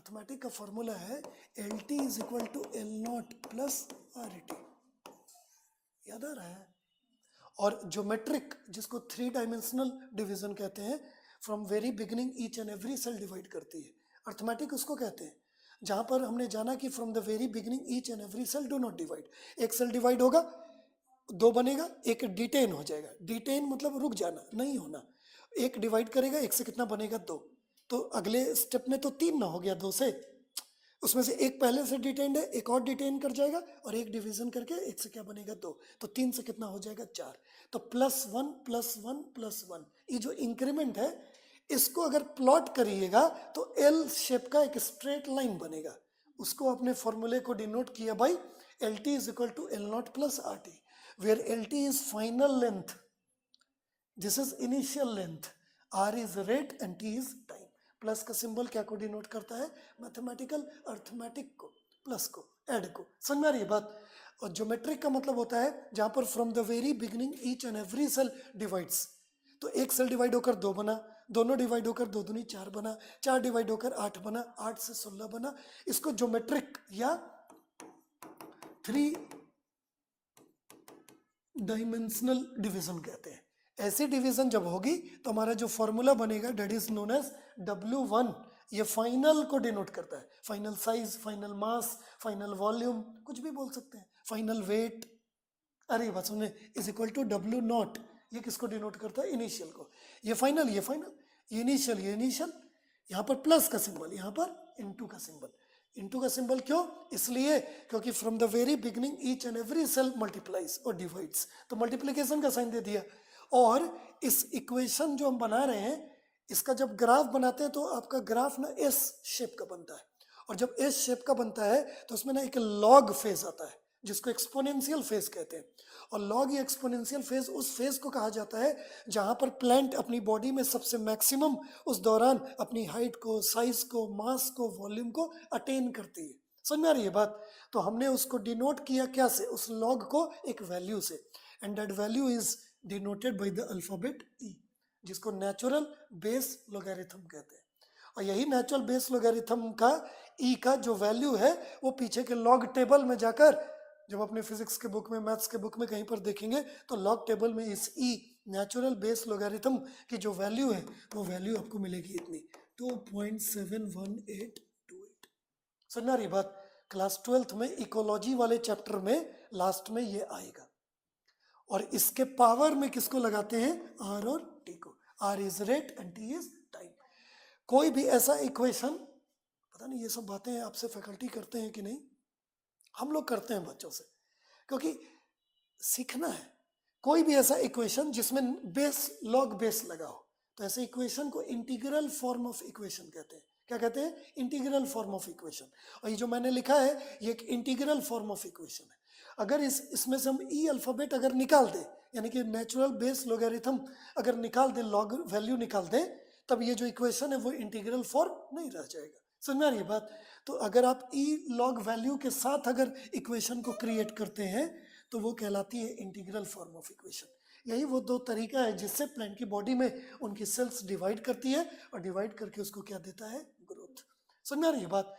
Arithmetic का formula है L T is equal to L nought plus R T, याद आ रहा है? और ज्योमेट्रिक, जिसको 3 डायमेंशनल डिवीजन कहते हैं, from very beginning each and every cell divide करती है। अर्थमेटिक उसको कहते हैं जहाँ पर हमने जाना कि from the very beginning each and every cell do not divide. एक सेल डिवाइड होगा, 2 बनेगा, एक डिटेन हो जाएगा। डिटेन मतलब रुक जाना, नहीं होना। एक डिवाइड करेगा, एक से कितना बनेगा? 2। तो अगले स्टेप में तो 3 ना हो गया 2 से, उसमें से एक पहले से डिटेन्ड है, एक और डिटेन कर जाएगा, और एक डिवीजन करके एक से क्या बनेगा? 2। तो 3 से कितना हो जाएगा? 4। तो +1 +1 +1, ये जो इंक्रीमेंट है इसको अगर प्लॉट करिएगा तो एल शेप का एक स्ट्रेट लाइन बनेगा। उसको अपने फॉर्मूले को डिनोट किया by L T is equal to L nought plus R T, where L T is final length, this is initial length, R is rate and T is time. Plus का symbol क्या को denote करता है? Mathematical arithmetic को, plus को, add को। समझ में आ रही है बात? और ज्योमेट्रिक का मतलब होता है जहां पर from the very beginning each and every cell divides. तो एक सेल डिवाइड होकर 2 बना, दोनों डिवाइड होकर 2 दूनी 4 बना, 4 डिवाइड होकर 8 बना, 8 से 16 बना। इसको ज्योमेट्रिक या 3 डायमेंशनल डिवीजन कहते हैं। ऐसी डिवीजन जब होगी तो हमारा जो फॉर्मूला बनेगा date is known as W1। ये फाइनल को डिनोट करता है, फाइनल साइज, फाइनल मास, फाइनल वॉल्यूम, कुछ भी बोल सकते हैं, फाइनल वेट। अरे बात सुनिए, इज इक्वल टू W0, ये किसको डिनोट करता है? इनिशियल को। ये फाइनल, ये फाइनल, ये इनिशियल, ये इनिशियल। यहाँ पर प्लस का सिंबल, यहाँ पर इनटू का सिंबल। इनटू का सिंबल क्यों? इसलिए क्योंकि from the very beginning each and every cell multiplies और डिवाइड्स, तो मल्टीप्लिकेशन का साइन दे दिया। और इस इक्वेशन जो हम बना रहे हैं, इसका जब ग्राफ बनाते हैं तो आपका ग्राफ ना एस शेप का बनता है, और जब एस शेप का बनता है तो उसमें ना एक लॉग फेज आता है जिसको एक्सपोनेंशियल फेज कहते हैं। और लॉग या एक्सपोनेंशियल फेज उस फेज को कहा जाता है जहां पर प्लांट अपनी बॉडी में सबसे मैक्सिमम उस दौरान अपनी हाइट को, साइज को, मास को, वॉल्यूम को अटेन करती है। समझ में आ रही है बात? तो हमने उसको डिनोट किया क्या से? उस लॉग को एक वैल्यू से, and that value is denoted by the alphabet e, जिसको नेचुरल बेस लोगैरिथम कहते हैं। और यही नेचुरल बेस लोगैरिथम का ई का जो वैल्यू है वो पीछे के लॉग टेबल में जाकर, जब अपने फिजिक्स के बुक में, मैथ्स के बुक में कहीं पर देखेंगे तो लॉग टेबल में इस ई नेचुरल बेस लोगैरिथम की जो वैल्यू है वो वैल्यू आपको मिलेगी इतनी, 2.71828। सुनना रही बात? क्लास 12th में इकोलॉजी वाले चैप्टर में लास्ट में ये आएगा। और इसके पावर में किसको लगाते हैं? आर और टी को। R is rate and T is time. कोई भी ऐसा इक्वेशन, पता नहीं ये सब बातें आपसे फैकल्टी करते हैं कि नहीं, हम लोग करते हैं बच्चों से, क्योंकि सीखना है। कोई भी ऐसा इक्वेशन जिसमें बेस, लॉग बेस लगा हो, तो ऐसे इक्वेशन को इंटीग्रल फॉर्म ऑफ इक्वेशन कहते हैं। क्या कहते हैं? Integral form of equation. और ये जो मैंने लिखा है ये एक इंटीग्रल फॉर्म ऑफ इक्वेशन है। अगर इसमें से हम ई अल्फाबेट अगर निकाल दें, यानी कि नेचुरल बेस लोगैरिथम अगर निकाल दें, लॉग वैल्यू निकाल दें, तब ये जो इक्वेशन है वो इंटीग्रल फॉर्म नहीं रह जाएगा। समझ में आ रही है बात? तो अगर आप ई लॉग वैल्यू के साथ अगर इक्वेशन को क्रिएट करते हैं तो वो कहलाती है इंटीग्रल फॉर्म ऑफ इक्वेशन। यही वो 2 तरीका है जिससे प्लांट की बॉडी में उनकी सेल्स डिवाइड करती है, और डिवाइड करके उसको क्या देता है? ग्रोथ। समझ में आ रही है बात?